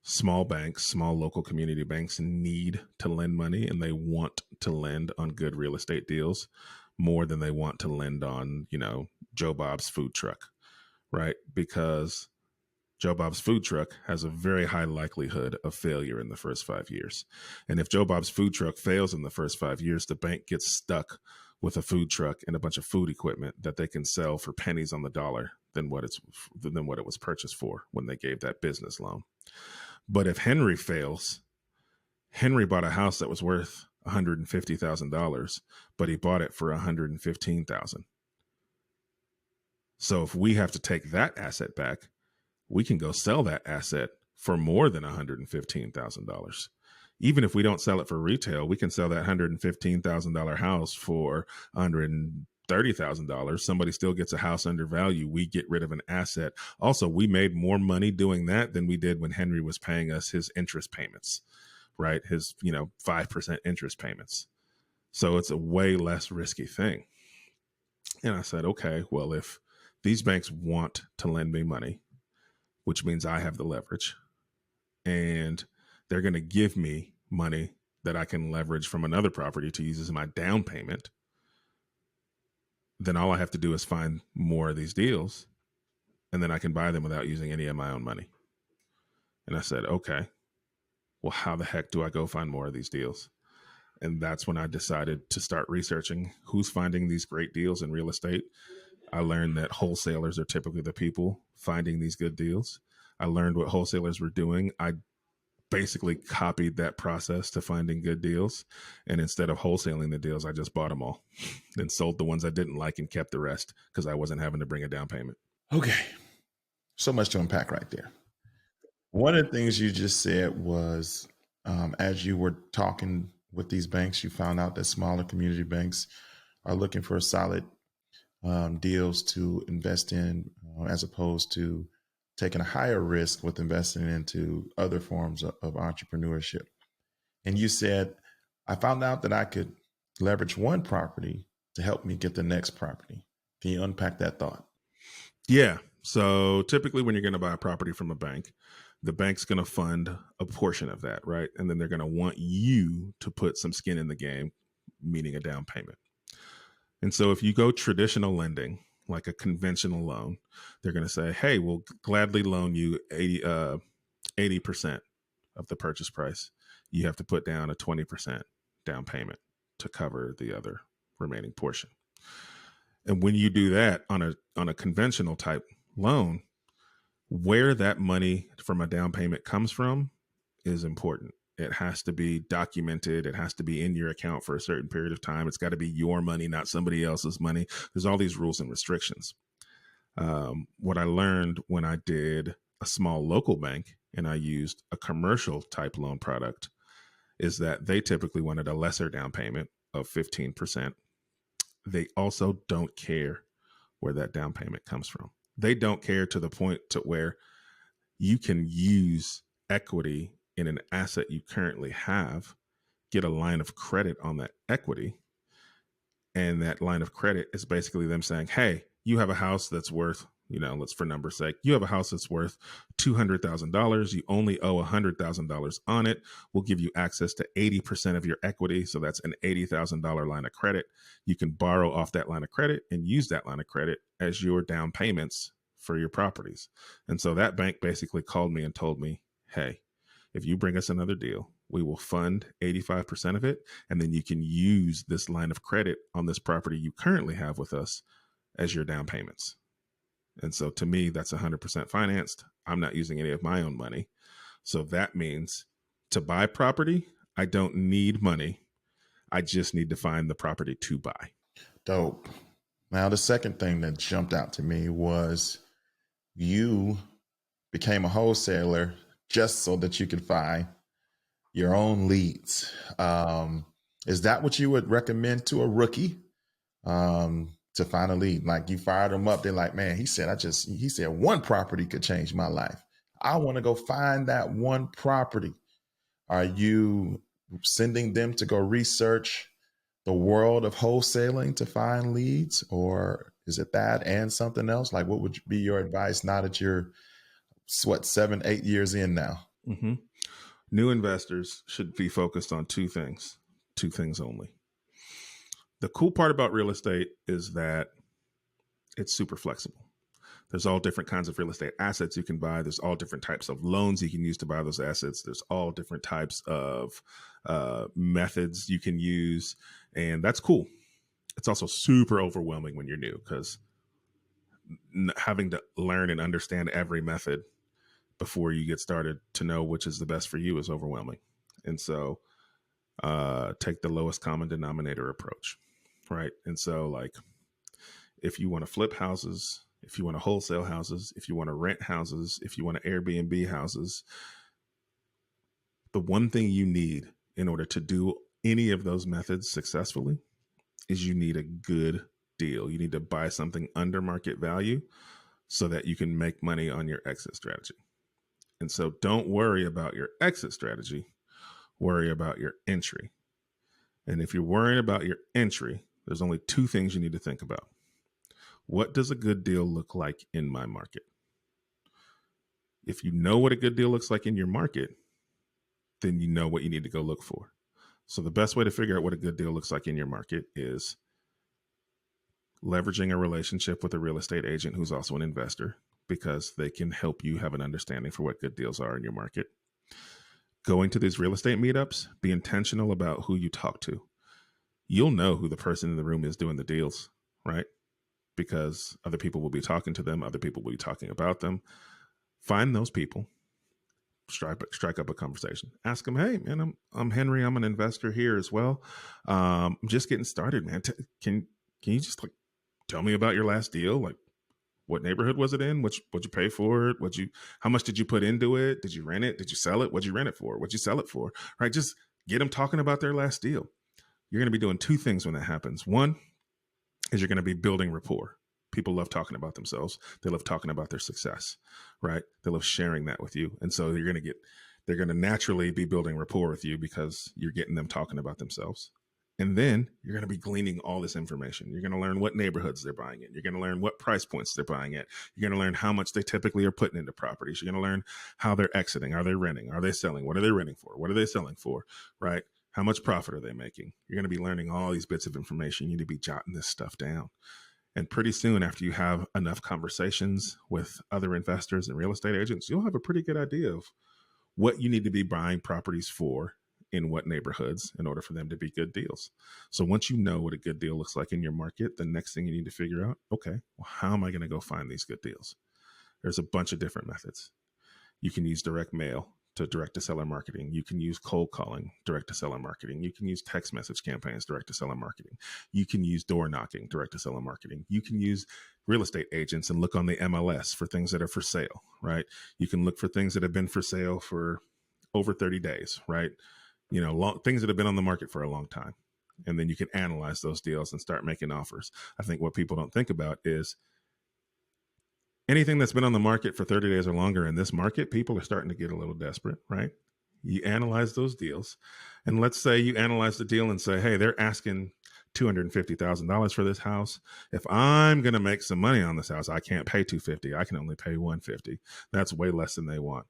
small banks, small local community banks need to lend money, and they want to lend on good real estate deals more than they want to lend on, Joe Bob's food truck, right? Because Joe Bob's food truck has a very high likelihood of failure in the first 5 years. And if Joe Bob's food truck fails in the first 5 years, the bank gets stuck with a food truck and a bunch of food equipment that they can sell for pennies on the dollar than what it was purchased for when they gave that business loan. But if Henry fails, Henry bought a house that was worth $150,000, but he bought it for $115,000. So if we have to take that asset back, we can go sell that asset for more than $115,000. Even if we don't sell it for retail, we can sell that $115,000 house for $130,000. Somebody still gets a house under value. We get rid of an asset. Also, we made more money doing that than we did when Henry was paying us his interest payments, right? His, 5% interest payments. So it's a way less risky thing. And I said, okay, well, if these banks want to lend me money, which means I have the leverage, and they're going to give me money that I can leverage from another property to use as my down payment, then all I have to do is find more of these deals, and then I can buy them without using any of my own money. And I said, okay, well, how the heck do I go find more of these deals? And that's when I decided to start researching who's finding these great deals in real estate. I learned that wholesalers are typically the people finding these good deals. I learned what wholesalers were doing. I basically copied that process to finding good deals. And instead of wholesaling the deals, I just bought them all and sold the ones I didn't like and kept the rest because I wasn't having to bring a down payment. Okay. So much to unpack right there. One of the things you just said was, as you were talking with these banks, you found out that smaller community banks are looking for solid deals to invest in, as opposed to taking a higher risk with investing into other forms of entrepreneurship. And you said, I found out that I could leverage one property to help me get the next property. Can you unpack that thought? Yeah. So typically when you're going to buy a property from a bank, the bank's going to fund a portion of that, right? And then they're going to want you to put some skin in the game, meaning a down payment. And so if you go traditional lending, like a conventional loan, they're going to say, hey, we'll gladly loan you 80% of the purchase price. You have to put down a 20% down payment to cover the other remaining portion. And when you do that on a conventional type loan, where that money from a down payment comes from is important. It has to be documented. It has to be in your account for a certain period of time. It's got to be your money, not somebody else's money. There's all these rules and restrictions. What I learned when I did a small local bank and I used a commercial type loan product is that they typically wanted a lesser down payment of 15%. They also don't care where that down payment comes from. They don't care to the point to where you can use equity in an asset you currently have, get a line of credit on that equity. And that line of credit is basically them saying, hey, you have a house that's worth let's for number's sake, you have a house that's worth $200,000. You only owe $100,000 on it. We'll give you access to 80% of your equity. So that's an $80,000 line of credit. You can borrow off that line of credit and use that line of credit as your down payments for your properties. And so that bank basically called me and told me, hey, if you bring us another deal, we will fund 85% of it. And then you can use this line of credit on this property you currently have with us as your down payments. And so to me, that's 100% financed. I'm not using any of my own money. So that means to buy property, I don't need money. I just need to find the property to buy. Dope. Now, the second thing that jumped out to me was you became a wholesaler just so that you could find your own leads. Is that what you would recommend to a rookie? To find a lead, like you fired them up. They're like, man, he said one property could change my life. I want to go find that one property. Are you sending them to go research the world of wholesaling to find leads, or is it that and something else? Like, what would be your advice now that you're 7, 8 years in now? Mm-hmm. New investors should be focused on two things only. The cool part about real estate is that it's super flexible. There's all different kinds of real estate assets you can buy. There's all different types of loans you can use to buy those assets. There's all different types of methods you can use. And that's cool. It's also super overwhelming when you're new, because having to learn and understand every method before you get started to know which is the best for you is overwhelming. And so take the lowest common denominator approach. Right. And so, like, if you want to flip houses, if you want to wholesale houses, if you want to rent houses, if you want to Airbnb houses, the one thing you need in order to do any of those methods successfully is you need a good deal. You need to buy something under market value so that you can make money on your exit strategy. And so don't worry about your exit strategy, worry about your entry. And if you're worrying about your entry, there's only two things you need to think about. What does a good deal look like in my market? If you know what a good deal looks like in your market, then you know what you need to go look for. So the best way to figure out what a good deal looks like in your market is leveraging a relationship with a real estate agent who's also an investor, because they can help you have an understanding for what good deals are in your market. Going to these real estate meetups, be intentional about who you talk to. You'll know who the person in the room is doing the deals, right? Because other people will be talking to them. Other people will be talking about them. Find those people, strike up a conversation. Ask them, hey, man, I'm Henry. I'm an investor here as well. I'm just getting started, man. Can you just tell me about your last deal? Like, what neighborhood was it in? What'd you pay for it? How much did you put into it? Did you rent it? Did you sell it? What'd you rent it for? What'd you sell it for? Right? Just get them talking about their last deal. You're going to be doing two things when that happens. One is you're going to be building rapport. People love talking about themselves. They love talking about their success, right? They love sharing that with you. And so they're going to naturally be building rapport with you because you're getting them talking about themselves. And then you're going to be gleaning all this information. You're going to learn what neighborhoods they're buying in. You're going to learn what price points they're buying at. You're going to learn how much they typically are putting into properties. You're going to learn how they're exiting. Are they renting? Are they selling? What are they renting for? What are they selling for? Right? How much profit are they making? You're going to be learning all these bits of information. You need to be jotting this stuff down. And pretty soon, after you have enough conversations with other investors and real estate agents, you'll have a pretty good idea of what you need to be buying properties for in what neighborhoods in order for them to be good deals. So once you know what a good deal looks like in your market, the next thing you need to figure out, okay, well, how am I going to go find these good deals? There's a bunch of different methods. You can use direct mail to direct to seller marketing. You can use cold calling, direct to seller marketing. You can use text message campaigns, direct to seller marketing. You can use door knocking, direct to seller marketing. You can use real estate agents and look on the MLS for things that are for sale, right? You can look for things that have been for sale for over 30 days, right? Things that have been on the market for a long time. And then you can analyze those deals and start making offers. I think what people don't think about is anything that's been on the market for 30 days or longer in this market, people are starting to get a little desperate, right? you analyze those deals. And let's say you analyze the deal and say, hey, they're asking $250,000 for this house. If I'm going to make some money on this house, I can't pay $250,000. I can only pay $150,000. That's way less than they want.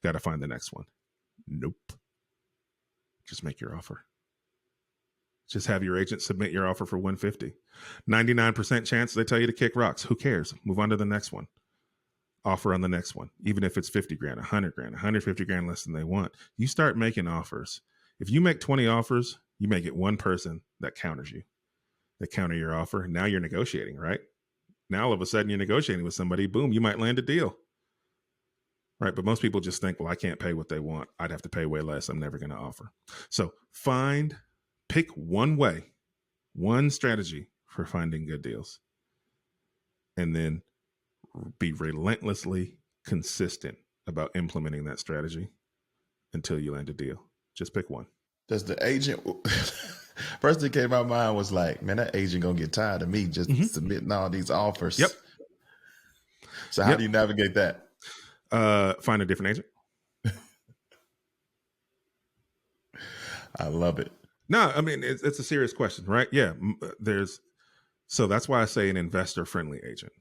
Got to find the next one. Nope. Just make your offer. Just have your agent submit your offer for $150,000. 99% chance they tell you to kick rocks. Who cares? Move on to the next one. Offer on the next one. Even if it's $50,000, $100,000, $150,000 less than they want, you start making offers. If you make 20 offers, you may get one person that counters you. They counter your offer. Now you're negotiating, right? Now all of a sudden you're negotiating with somebody. Boom, you might land a deal. Right. But most people just think, well, I can't pay what they want. I'd have to pay way less. I'm never going to offer. So pick one way, one strategy for finding good deals, and then be relentlessly consistent about implementing that strategy until you land a deal. Just pick one. Does the agent, first thing came to my mind was like, man, that agent going to get tired of me just submitting all these offers. Yep. So how do you navigate that? Find a different agent. I love it. No, I mean, it's a serious question, right? Yeah. So that's why I say an investor friendly agent,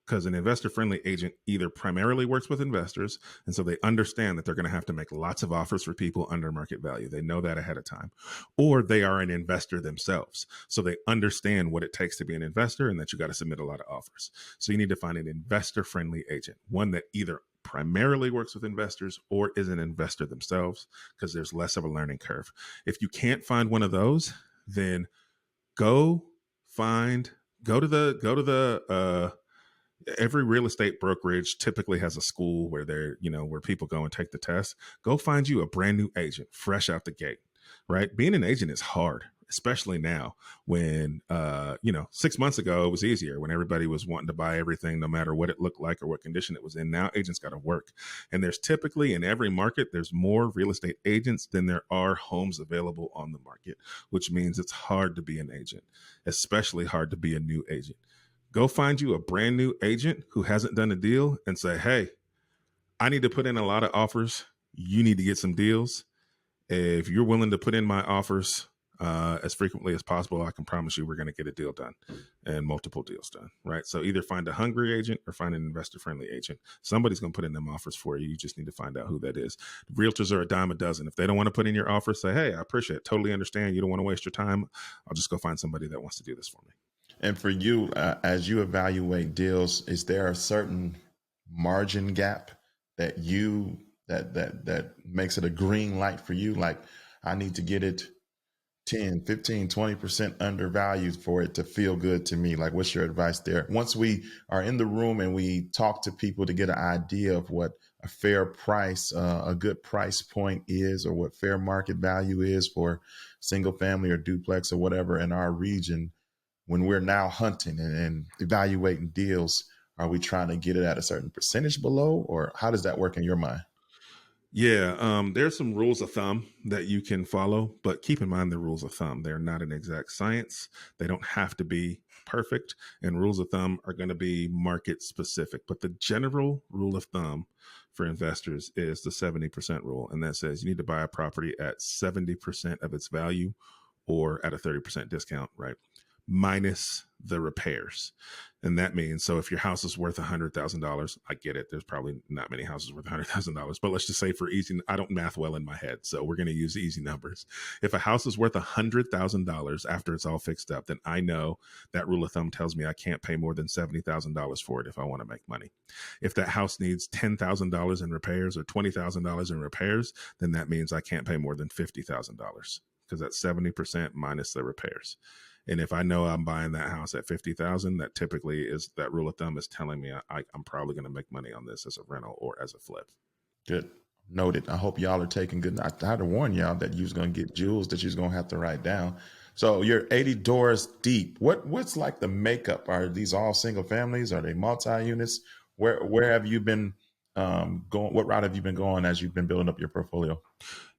because an investor friendly agent either primarily works with investors. And so they understand that they're going to have to make lots of offers for people under market value. They know that ahead of time, or they are an investor themselves. So they understand what it takes to be an investor and that you got to submit a lot of offers. So you need to find an investor friendly agent, one that either primarily works with investors or is an investor themselves, because there's less of a learning curve. If you can't find one of those, then go to the every real estate brokerage typically has a school where where people go and take the test. Go find you a brand new agent fresh out the gate, right? Being an agent is hard, especially now when, 6 months ago, it was easier when everybody was wanting to buy everything, no matter what it looked like or what condition it was in. Now agents got to work. And there's typically in every market, there's more real estate agents than there are homes available on the market, which means it's hard to be an agent, especially hard to be a new agent. Go find you a brand new agent who hasn't done a deal and say, hey, I need to put in a lot of offers. You need to get some deals. If you're willing to put in my offers as frequently as possible, I can promise you we're going to get a deal done and multiple deals done, right? So either find a hungry agent or find an investor-friendly agent. Somebody's going to put in them offers for you. You just need to find out who that is. Realtors are a dime a dozen. If they don't want to put in your offer, say, hey, I appreciate it. Totally understand. You don't want to waste your time. I'll just go find somebody that wants to do this for me. And for you, as you evaluate deals, is there a certain margin gap that that makes it a green light for you? Like, I need to get it 10, 15, 20% undervalued for it to feel good to me. Like, what's your advice there? Once we are in the room and we talk to people to get an idea of what a fair price, a good price point is, or what fair market value is for single family or duplex or whatever in our region, when we're now hunting and evaluating deals, are we trying to get it at a certain percentage below, or how does that work in your mind? Yeah, there's some rules of thumb that you can follow, but keep in mind the rules of thumb. They're not an exact science. They don't have to be perfect, and rules of thumb are going to be market specific. But the general rule of thumb for investors is the 70% rule, and that says you need to buy a property at 70% of its value or at a 30% discount, right? Minus the repairs. And that means, so if your house is worth $100,000, I get it. There's probably not many houses worth $100,000, but let's just say for easy, I don't math well in my head, so we're going to use easy numbers. If a house is worth $100,000 after it's all fixed up, then I know that rule of thumb tells me I can't pay more than $70,000 for it if I want to make money. If that house needs $10,000 in repairs or $20,000 in repairs, then that means I can't pay more than $50,000, because that's 70% minus the repairs. And if I know I'm buying that house at $50,000, that typically is, that rule of thumb is telling me I'm probably going to make money on this as a rental or as a flip. Good. Noted. I hope y'all are taking good. I had to warn y'all that you was going to get jewels that you was going to have to write down. So you're 80 doors deep. What's like the makeup? Are these all single families? Are they multi-units? Where have you been going? What route have you been going as you've been building up your portfolio?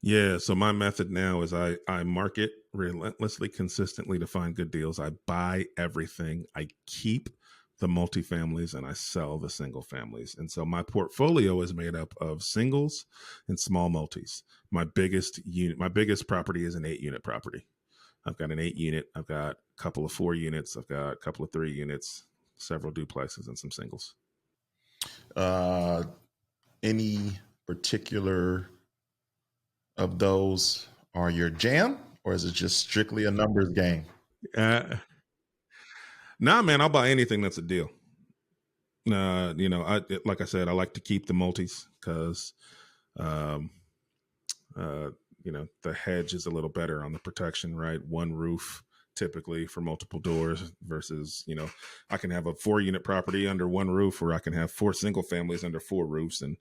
Yeah. So my method now is I market relentlessly, consistently to find good deals. I buy everything. I keep the multifamilies and I sell the single families. And so my portfolio is made up of singles and small multis. My biggest property is an 8-unit property. I've got an 8-unit. I've got a couple of 4 units. I've got a couple of 3 units, several duplexes, and some singles. Uh, any particular of those are your jam, or is it just strictly a numbers game? Nah, man, I'll buy anything that's a deal. Like I said, I like to keep the multis because, um, the hedge is a little better on the protection, right? One roof typically for multiple doors versus, I can have a 4-unit property under one roof, or I can have 4 single families under 4 roofs. And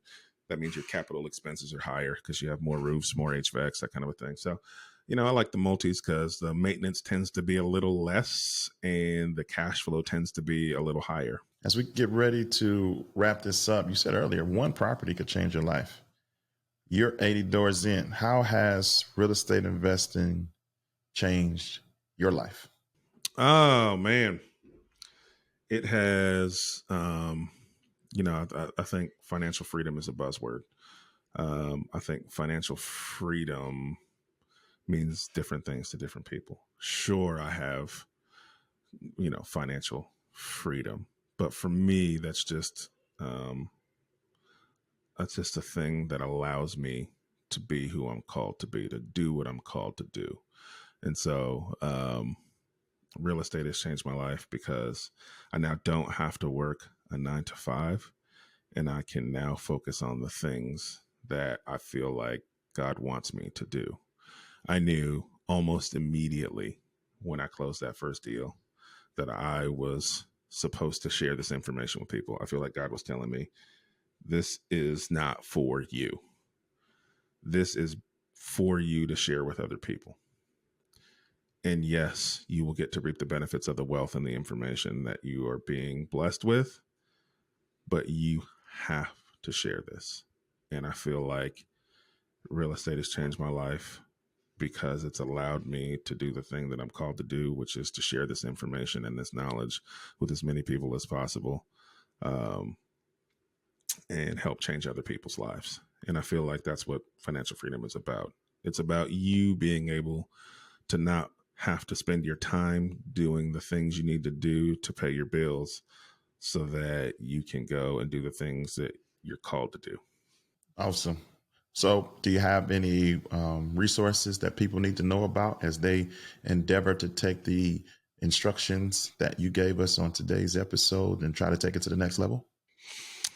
that means your capital expenses are higher because you have more roofs, more HVACs, that kind of a thing. So, I like the multis because the maintenance tends to be a little less and the cash flow tends to be a little higher. As we get ready to wrap this up, you said earlier, one property could change your life. You're 80 doors in. How has real estate investing changed your life? Oh, man. It has, I think financial freedom is a buzzword. I think financial freedom means different things to different people. Sure, I have, financial freedom, but for me, that's just a thing that allows me to be who I'm called to be, to do what I'm called to do. And so, real estate has changed my life because I now don't have to work a 9 to 5, and I can now focus on the things that I feel like God wants me to do. I knew almost immediately when I closed that first deal that I was supposed to share this information with people. I feel like God was telling me, this is not for you. This is for you to share with other people. And yes, you will get to reap the benefits of the wealth and the information that you are being blessed with, but you have to share this. And I feel like real estate has changed my life because it's allowed me to do the thing that I'm called to do, which is to share this information and this knowledge with as many people as possible, and help change other people's lives. And I feel like that's what financial freedom is about. It's about you being able to not have to spend your time doing the things you need to do to pay your bills so that you can go and do the things that you're called to do. Awesome. So do you have any resources that people need to know about as they endeavor to take the instructions that you gave us on today's episode and try to take it to the next level?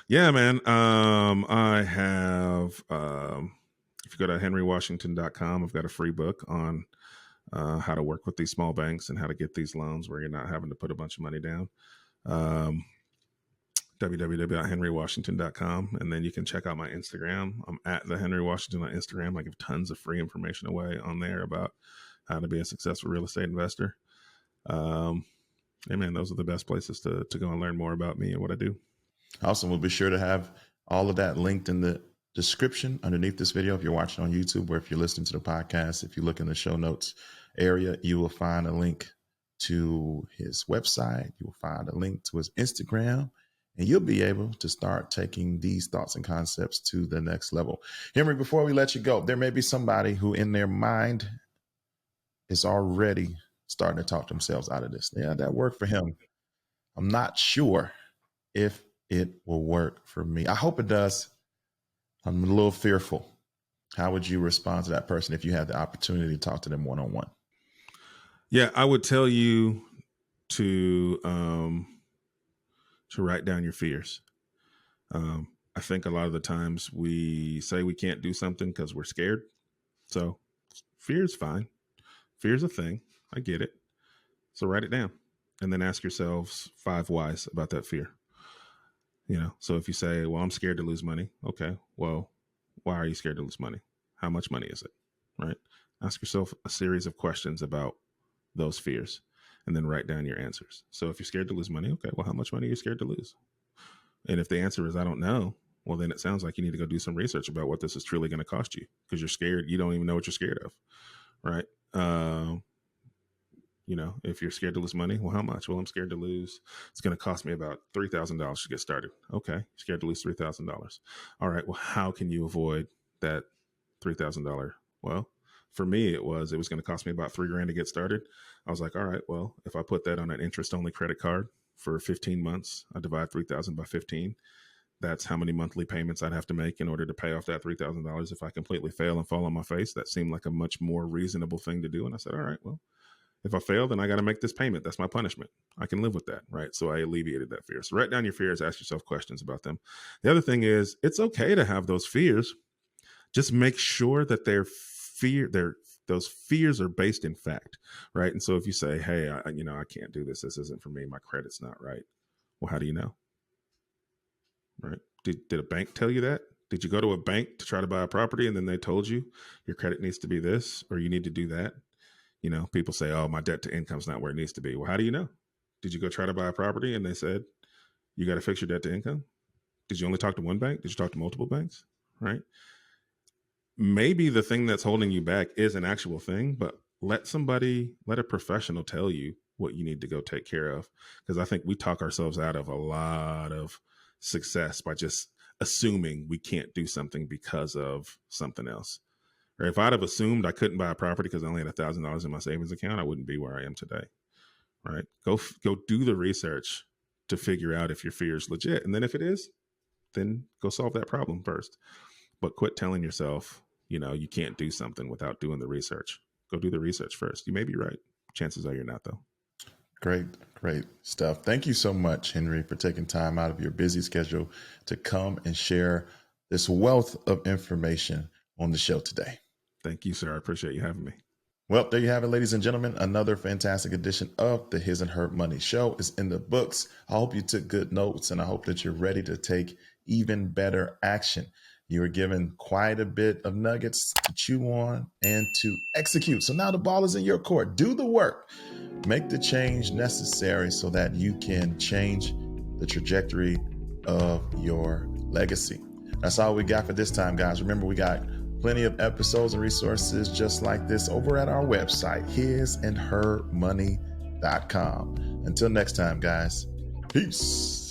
Yeah, man. I have, if you go to henrywashington.com, I've got a free book on how to work with these small banks and how to get these loans where you're not having to put a bunch of money down. www.henrywashington.com. And then you can check out my Instagram. I'm at the Henry Washington on Instagram. I give tons of free information away on there about how to be a successful real estate investor. Hey man, those are the best places to go and learn more about me and what I do. Awesome. We'll be sure to have all of that linked in the description underneath this video. If you're watching on YouTube or if you're listening to the podcast, if you look in the show notes area, you will find a link to his website. You will find a link to his Instagram, and you'll be able to start taking these thoughts and concepts to the next level. Henry, before we let you go, there may be somebody who in their mind is already starting to talk themselves out of this. Yeah, that worked for him. I'm not sure if it will work for me. I hope it does. I'm a little fearful. How would you respond to that person if you had the opportunity to talk to them one-on-one? Yeah, I would tell you to write down your fears. I think a lot of the times we say we can't do something because we're scared. So fear is fine. Fear is a thing. I get it. So write it down and then ask yourselves 5 whys about that fear. So if you say, well, I'm scared to lose money. Okay, well, why are you scared to lose money? How much money is it? Right? Ask yourself a series of questions about those fears and then write down your answers. So if you're scared to lose money, okay, well, how much money are you scared to lose? And if the answer is, I don't know, well, then it sounds like you need to go do some research about what this is truly going to cost you because you're scared. You don't even know what you're scared of. Right. if you're scared to lose money, well, how much? Well, I'm scared to lose. It's going to cost me about $3,000 to get started. Okay. Scared to lose $3,000. All right. Well, how can you avoid that $3,000? Well, for me, it was going to cost me about $3,000 to get started. I was like, all right, well, if I put that on an interest only credit card for 15 months, I divide 3,000 by 15. That's how many monthly payments I'd have to make in order to pay off that $3,000. If I completely fail and fall on my face, that seemed like a much more reasonable thing to do. And I said, all right, well, if I fail, then I got to make this payment. That's my punishment. I can live with that, right? So I alleviated that fear. So write down your fears, ask yourself questions about them. The other thing is, it's okay to have those fears. Just make sure that those fears are based in fact, right? And so if you say, hey, I can't do this. This isn't for me. My credit's not right. Well, how do you know? Right? Did a bank tell you that? Did you go to a bank to try to buy a property and then they told you your credit needs to be this or you need to do that? People say, oh, my debt to income's not where it needs to be. Well, how do you know? Did you go try to buy a property and they said, you got to fix your debt to income? Did you only talk to one bank? Did you talk to multiple banks? Right? Maybe the thing that's holding you back is an actual thing, but let a professional tell you what you need to go take care of. Because I think we talk ourselves out of a lot of success by just assuming we can't do something because of something else. Or if I'd have assumed I couldn't buy a property because I only had $1,000 in my savings account, I wouldn't be where I am today. Right? Go do the research to figure out if your fear is legit. And then if it is, then go solve that problem first. But quit telling yourself, you can't do something without doing the research. Go do the research first. You may be right. Chances are you're not, though. Great stuff. Thank you so much, Henry, for taking time out of your busy schedule to come and share this wealth of information on the show today. Thank you, sir. I appreciate you having me. Well, there you have it, ladies and gentlemen. Another fantastic edition of the His and Her Money Show is in the books. I hope you took good notes, and I hope that you're ready to take even better action. You were given quite a bit of nuggets to chew on and to execute. So now the ball is in your court. Do the work. Make the change necessary so that you can change the trajectory of your legacy. That's all we got for this time, guys. Remember, we got plenty of episodes and resources just like this over at our website, hisandhermoney.com. Until next time, guys. Peace.